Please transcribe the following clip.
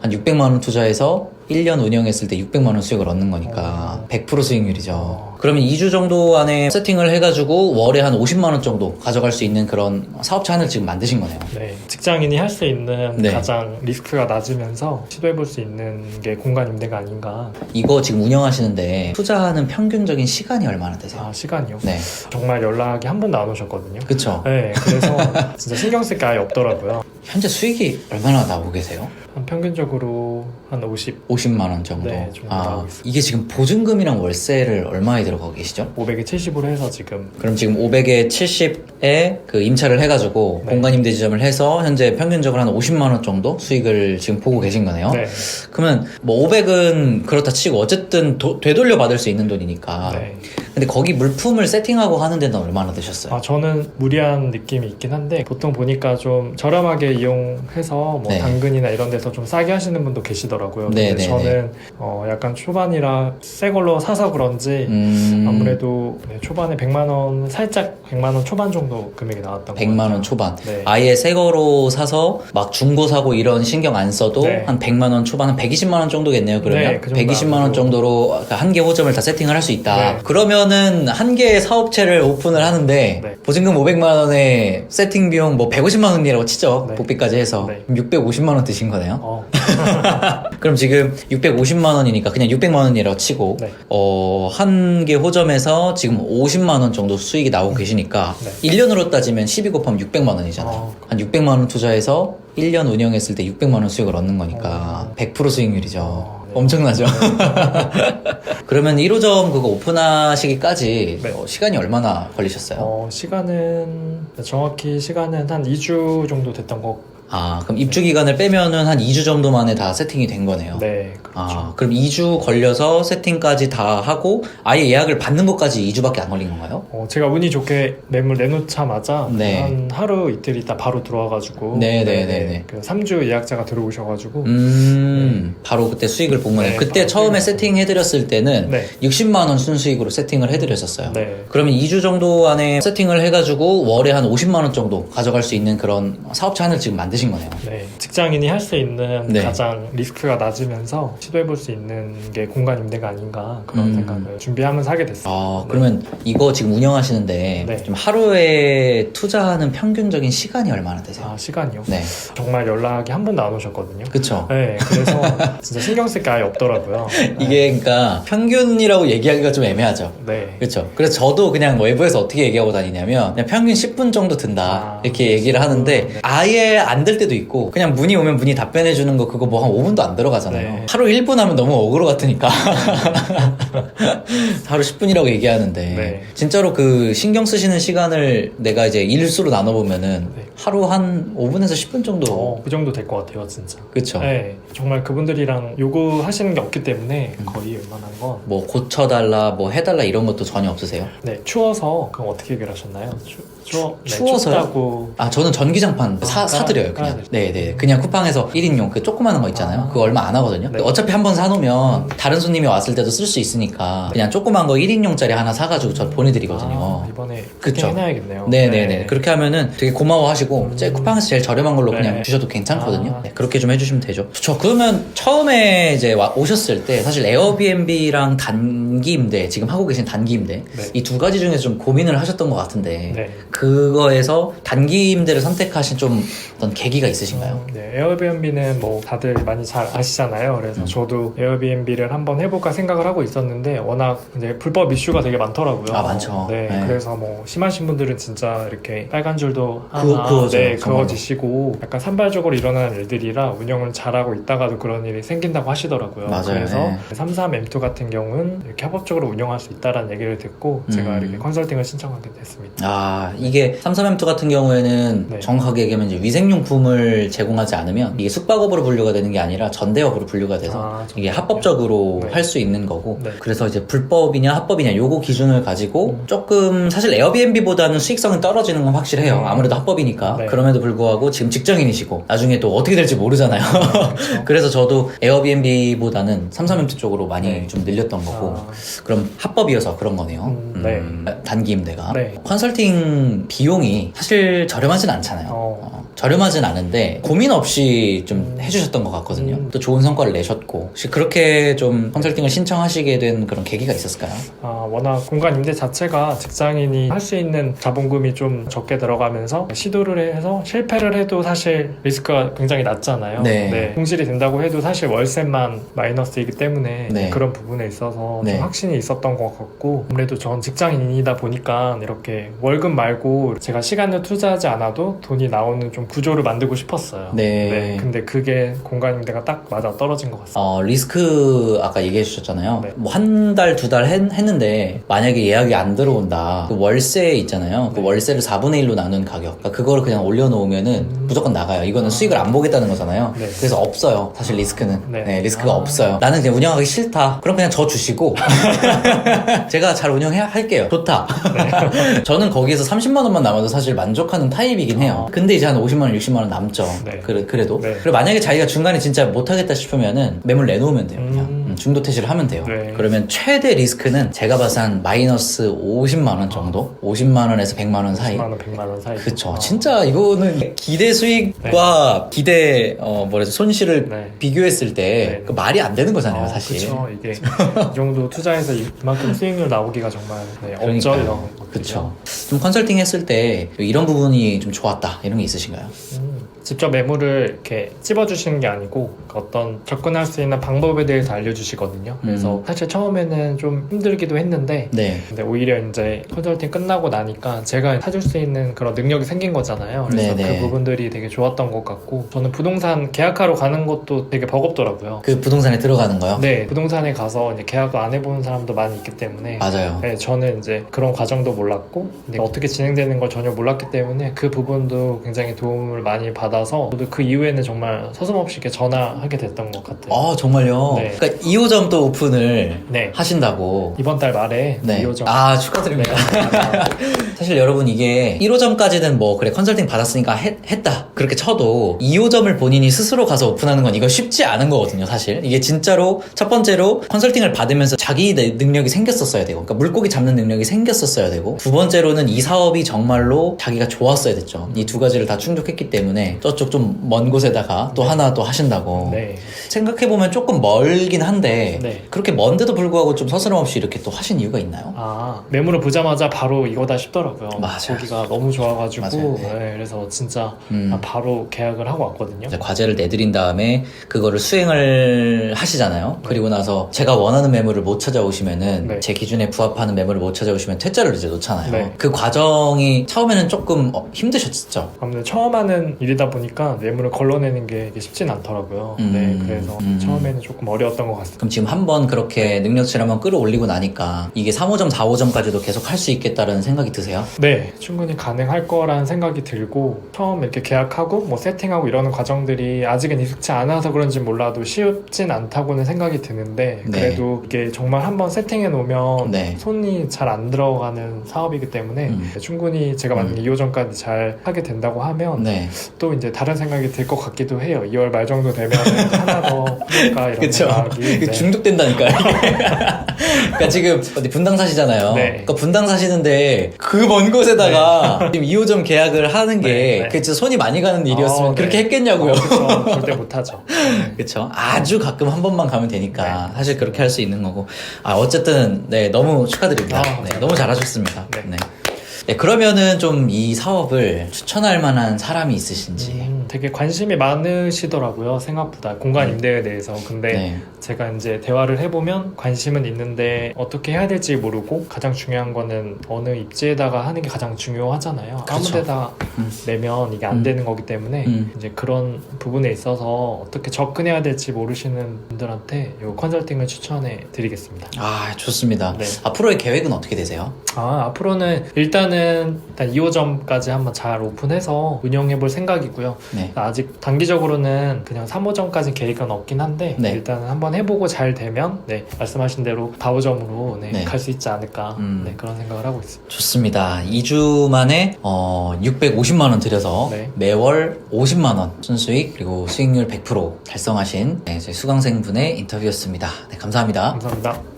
한 600만 원 투자해서 1년 운영했을 때 600만 원 수익을 얻는 거니까 100% 수익률이죠. 그러면 2주 정도 안에 세팅을 해가지고 월에 한 50만 원 정도 가져갈 수 있는 그런 사업체 하나를 지금 만드신 거네요. 네, 직장인이 할 수 있는 네. 가장 리스크가 낮으면서 시도해볼 수 있는 게 공간 임대가 아닌가. 이거 지금 운영하시는데 투자하는 평균적인 시간이 얼마나 되세요? 아, 시간이요? 네. 정말 연락이 한 번도 안 오셨거든요. 그쵸? 네, 그래서 진짜 신경 쓸 게 아예 없더라고요. 현재 수익이 얼마나 나오고 계세요? 한 평균적으로 한 50만 원 정도? 네, 정도 나오고 있습니다. 이게 지금 보증금이랑 월세를 얼마에 들어가고 계시죠? 500에 70으로 해서 지금. 그럼 지금 500에 70에 그 임차를 해가지고 네. 공간임대 지점을 해서 현재 평균적으로 한 50만 원 정도 수익을 지금 보고 계신 거네요. 네. 그러면 뭐 500은 그렇다 치고 어쨌든 되돌려 받을 수 있는 돈이니까. 네. 근데 거기 물품을 세팅하고 하는 데는 얼마나 드셨어요? 아, 저는 무리한 느낌이 있긴 한데 보통 보니까 좀 저렴하게 이용해서 뭐 네. 당근이나 이런 데서 좀 싸게 하시는 분도 계시더라고요. 네, 근데 네, 저는 약간 초반이라 새 걸로 사서 그런지 아무래도 초반에 100만 원 살짝 100만 원 초반 정도 금액이 나왔던 것 100만 같아요. 원 초반. 네. 아예 새 거로 사서 막 중고 사고 이런 신경 안 써도 네. 한 100만 원 초반, 한 120만 원 정도겠네요. 그러면 네, 그 정도 120만 원 하고. 정도로 한 개 호점을 다 세팅을 할 수 있다. 네. 그러면은 한 개의 사업체를 오픈을 하는데 네. 보증금 500만 원에 세팅 비용 뭐 150만 원이라고 치죠. 네. 복비까지 해서 네. 650만 원 드신 거네요. 어, 그럼 지금 650만 원이니까 그냥 600만 원이라고 치고 네. 한 개 호점에서 지금 50만 원 정도 수익이 나오고 계시니까 네. 1년으로 따지면 12 곱하면 600만 원이잖아요. 한 600만 원 투자해서 1년 운영했을 때 600만 원 수익을 얻는 거니까 100% 수익률이죠. 네. 엄청나죠. 그러면 1호점 그거 오픈하시기까지 네. 시간이 얼마나 걸리셨어요? 시간은 정확히 시간은 한 2주 정도 됐던 거. 그럼 입주 기간을 빼면은 한 2주 정도 만에 다 세팅이 된 거네요. 네, 그렇죠. 그럼 2주 걸려서 세팅까지 다 하고 아예 예약을 받는 것까지 2주밖에 안 걸린 건가요? 제가 운이 좋게 매물 내놓자마자 네. 한 하루 이틀 있다 바로 들어와가지고 네네네네. 그 3주 예약자가 들어오셔가지고 바로 그때 수익을 본 거네요. 네, 그때 바로 처음에 수익을 세팅해드렸을 때는 네. 60만 원 순수익으로 세팅을 해드렸었어요. 네. 그러면 2주 정도 안에 세팅을 해가지고 월에 한 50만 원 정도 가져갈 수 있는 그런 사업체 하나를 지금 만드신 거네요. 네, 직장인이 할 수 있는 네. 가장 리스크가 낮으면서 시도해볼 수 있는 게 공간 임대가 아닌가 그런 생각을 준비하면서 하게 됐어요. 그러면 이거 지금 운영하시는데 네. 좀 하루에 투자하는 평균적인 시간이 얼마나 되세요? 시간이요? 네. 정말 연락이 한 번도 안 오셨거든요. 그쵸? 네, 그래서 진짜 신경 쓸 게 아예 없더라고요. 이게 그러니까 평균이라고 얘기하기가 좀 애매하죠. 네. 그렇죠. 그래서 저도 그냥 외부에서 어떻게 얘기하고 다니냐면 그냥 평균 10분 정도 든다 이렇게 얘기를 하는데 아예 안 될 때도 있고 그냥 문의 오면 문의 답변해 주는 거 그거 뭐 한 5분도 안 들어가잖아요. 네. 하루 1분 하면 너무 어그로 같으니까 하루 10분이라고 얘기하는데 네. 진짜로 그 신경 쓰시는 시간을 내가 이제 일수로 나눠보면은 네. 하루 한 5분에서 10분 정도 그 정도 될 것 같아요, 진짜. 그쵸. 네, 정말 그분들이랑 요구하시는 게 없기 때문에 거의 웬만한 건. 뭐 고쳐달라 뭐 해달라 이런 것도 전혀 없으세요? 네, 추워서 그럼 어떻게 해결하셨나요? 추워서요? 춥다고. 저는 전기장판 사드려요 그냥. 네네 그냥 쿠팡에서 1인용 그 조그마한 거 있잖아요. 그거 얼마 안 하거든요. 네. 어차피 한번 사놓으면 다른 손님이 왔을 때도 쓸 수 있으니까 그냥 조그만 거 1인용짜리 하나 사가지고 저 보내드리거든요. 이번에 그쵸. 해놔야겠네요. 네네네. 그렇게 하면은 되게 고마워하시고 쿠팡에서 제일 저렴한 걸로 네. 그냥 주셔도 괜찮거든요. 네, 그렇게 좀 해주시면 되죠. 그러면 처음에 이제 오셨을 때 사실 에어비앤비랑 단기 임대 지금 하고 계신 단기 임대 네. 이 두 가지 중에서 좀 고민을 하셨던 것 같은데 네. 그거에서 단기 임대를 선택하신 좀 어떤 계기가 있으신가요? 네, 에어비앤비는 뭐 다들 많이 잘 아시잖아요. 그래서 저도 에어비앤비를 한번 해볼까 생각을 하고 있었는데 워낙 이제 불법 이슈가 되게 많더라고요. 많죠. 네, 네. 그래서 뭐 심하신 분들은 진짜 이렇게 빨간 줄도 그어져요, 네, 정말로. 그어지시고 약간 산발적으로 일어나는 일들이라 운영을 잘하고 있다가도 그런 일이 생긴다고 하시더라고요. 맞아요. 그래서 네. 33M2 같은 경우는 이렇게 합법적으로 운영할 수 있다라는 얘기를 듣고 제가 이렇게 컨설팅을 신청하게 됐습니다. 이게 33M2 같은 경우에는 네. 정확하게 얘기하면 이제 위생용품을 제공하지 않으면 이게 숙박업으로 분류가 되는 게 아니라 전대업으로 분류가 돼서 이게 합법적으로 네. 할 수 있는 거고 네. 그래서 이제 불법이냐 합법이냐 요거 기준을 가지고 조금 사실 에어비앤비보다는 수익성은 떨어지는 건 확실해요. 아무래도 합법이니까. 네. 그럼에도 불구하고 지금 직장인이시고 나중에 또 어떻게 될지 모르잖아요. 그래서 저도 에어비앤비보다는 33M2 쪽으로 많이 네. 좀 늘렸던 거고 그럼 합법이어서 그런 거네요. 네. 단기 임대가. 네. 컨설팅 비용이 사실 저렴하진 않잖아요. 저렴하진 아는데 고민 없이 좀 해주셨던 것 같거든요. 또 좋은 성과를 내셨고 혹시 그렇게 좀 컨설팅을 신청하시게 된 그런 계기가 있었을까요? 워낙 공간 임대 자체가 직장인이 할 수 있는 자본금이 좀 적게 들어가면서 시도를 해서 실패를 해도 사실 리스크가 굉장히 낮잖아요. 네. 공실이 된다고 해도 사실 월세만 마이너스이기 때문에 네. 그런 부분에 있어서 네. 좀 확신이 있었던 것 같고 아무래도 전 직장인이다 보니까 이렇게 월급 말고 제가 시간을 투자하지 않아도 돈이 나오는 좀 구조를 만들고 싶었어요. 네. 근데 그게 공간 임대가 딱 맞아 떨어진 것 같습니다. 리스크 아까 얘기해 주셨잖아요. 네. 뭐 한 달, 두 달 했는데 만약에 예약이 안 들어온다. 그 월세 있잖아요. 그 네. 월세를 4분의 1로 나눈 가격. 그러니까 그거를 그냥 올려놓으면은 무조건 나가요. 이거는 수익을 안 보겠다는 거잖아요. 네. 그래서 없어요. 사실 리스크는. 네. 리스크가 없어요. 나는 그냥 운영하기 싫다. 그럼 그냥 저 주시고 제가 잘 운영할게요. 좋다. 저는 거기에서 30만 원만 남아도 사실 만족하는 타입이긴 해요. 근데 이제 한 50만 원, 60만 원 남죠. 네. 그래도. 네. 그리고 만약에 자기가 중간에 진짜 못하겠다 싶으면은 매물 내놓으면 돼요. 그냥. 중도 퇴실을 하면 돼요. 네. 그러면 최대 리스크는 제가 봐서 한 마이너스 50만 원 정도? 50만 원에서 100만 원 사이. 10만 원, 100만 원 사이. 그쵸. 진짜 이거는 기대 수익과 기대 손실을 네. 비교했을 때 네. 그 말이 안 되는 거잖아요, 사실. 그렇죠. 이게 이 정도 투자해서 이만큼 수익률 나오기가 정말 없죠. 이런 것들이요. 그쵸. 좀 컨설팅 했을 때 이런 부분이 좀 좋았다 이런 게 있으신가요? 직접 매물을 이렇게 찝어주시는 게 아니고 어떤 접근할 수 있는 방법에 대해서 알려주시거든요. 그래서 사실 처음에는 좀 힘들기도 했는데 네. 근데 오히려 이제 컨설팅 끝나고 나니까 제가 사줄 수 있는 그런 능력이 생긴 거잖아요. 그래서 네네. 그 부분들이 되게 좋았던 것 같고 저는 부동산 계약하러 가는 것도 되게 버겁더라고요. 그 부동산에 들어가는 거요? 네, 부동산에 가서 이제 계약을 안 해보는 사람도 많이 있기 때문에 맞아요. 네, 저는 이제 그런 과정도 몰랐고 근데 어떻게 진행되는 걸 전혀 몰랐기 때문에 그 부분도 굉장히 도움을 많이 받아서 저도 그 이후에는 정말 서슴없이 이렇게 전화하게 됐던 것 같아요. 정말요? 네. 그러니까 2호점 또 오픈을 네. 하신다고. 이번 달 말에 네. 2호점. 축하드립니다. 네. 사실 여러분 이게 1호점까지는 뭐 그래 컨설팅 받았으니까 했다 그렇게 쳐도 2호점을 본인이 스스로 가서 오픈하는 건 이거 쉽지 않은 거거든요. 사실 이게 진짜로 첫 번째로 컨설팅을 받으면서 자기 능력이 생겼었어야 되고 그러니까 물고기 잡는 능력이 생겼었어야 되고 두 번째로는 이 사업이 정말로 자기가 좋았어야 됐죠. 이 두 가지를 다 충족했기 때문에 저쪽 좀 먼 곳에다가 또 하나 또 하신다고. 네. 생각해보면 조금 멀긴 한데 네. 그렇게 먼데도 불구하고 좀 서스럼 없이 이렇게 또 하신 이유가 있나요? 매물을 보자마자 바로 이거다 싶더라고요. 맞아요. 거기가 너무 좋아가지고 맞아요. 네. 네, 그래서 진짜 바로 계약을 하고 왔거든요. 이제 과제를 내드린 다음에 그거를 수행을 하시잖아요. 그리고 나서 제가 원하는 매물을 못 찾아오시면은 네. 제 기준에 부합하는 매물을 못 찾아오시면 퇴짜를 이제 놓잖아요. 네. 그 과정이 처음에는 조금 힘드셨죠? 아무래도 처음 하는 일이다 보니까 매물을 걸러내는 게 이게 쉽진 않더라고요. 네, 그래서 처음에는 조금 어려웠던 것 같습니다. 그럼 지금 한번 그렇게 능력치를 한번 끌어올리고 나니까 이게 3호점, 4호점까지도 계속 할 수 있겠다는 생각이 드세요? 네, 충분히 가능할 거라는 생각이 들고 처음 이렇게 계약하고 뭐 세팅하고 이러는 과정들이 아직은 익숙치 않아서 그런지 몰라도 쉽진 않다고는 생각이 드는데 네. 그래도 이게 정말 한번 세팅해 놓으면 네. 손이 잘 안 들어가는 사업이기 때문에 충분히 제가 만약에 2호점까지 잘 하게 된다고 하면 네. 또 이제 다른 생각이 들 것 같기도 해요. 2월 말 정도 되면 하나 더 해볼까 이런 그쵸. 생각이. 네. 중독된다니까요. 그러니까 지금 어디 분당 사시잖아요. 네. 그러니까 분당 사시는데 그 먼 곳에다가 지금 2호점 계약을 하는 게 네. 그게 진짜 손이 많이 가는 일이었으면 네. 그렇게 했겠냐고요. 그렇죠. 절대 못하죠. 그쵸. 아주 가끔 한 번만 가면 되니까 네. 사실 그렇게 할 수 있는 거고. 어쨌든 네 너무 축하드립니다. 네, 너무 잘하셨습니다. 네. 네. 네, 그러면은 좀 이 사업을 추천할 만한 사람이 있으신지. 되게 관심이 많으시더라고요. 생각보다 공간 임대에 대해서. 근데 네. 제가 이제 대화를 해보면 관심은 있는데 어떻게 해야 될지 모르고 가장 중요한 거는 어느 입지에다가 하는 게 가장 중요하잖아요. 그렇죠. 아무 데다 내면 이게 안 되는 거기 때문에 이제 그런 부분에 있어서 어떻게 접근해야 될지 모르시는 분들한테 이 컨설팅을 추천해 드리겠습니다. 좋습니다. 네. 앞으로의 계획은 어떻게 되세요? 앞으로는 일단 2호점까지 한번 잘 오픈해서 운영해 볼 생각이고요. 네. 아직 단기적으로는 그냥 3호점까지 계획은 없긴 한데 네. 일단은 한번 해보고 잘 되면 말씀하신 대로 4호점으로 네. 갈 수 있지 않을까 그런 생각을 하고 있습니다. 좋습니다. 2주 만에 650만 원 들여서 네. 매월 50만 원 순수익 그리고 수익률 100% 달성하신 저희 수강생분의 인터뷰였습니다. 네, 감사합니다. 감사합니다.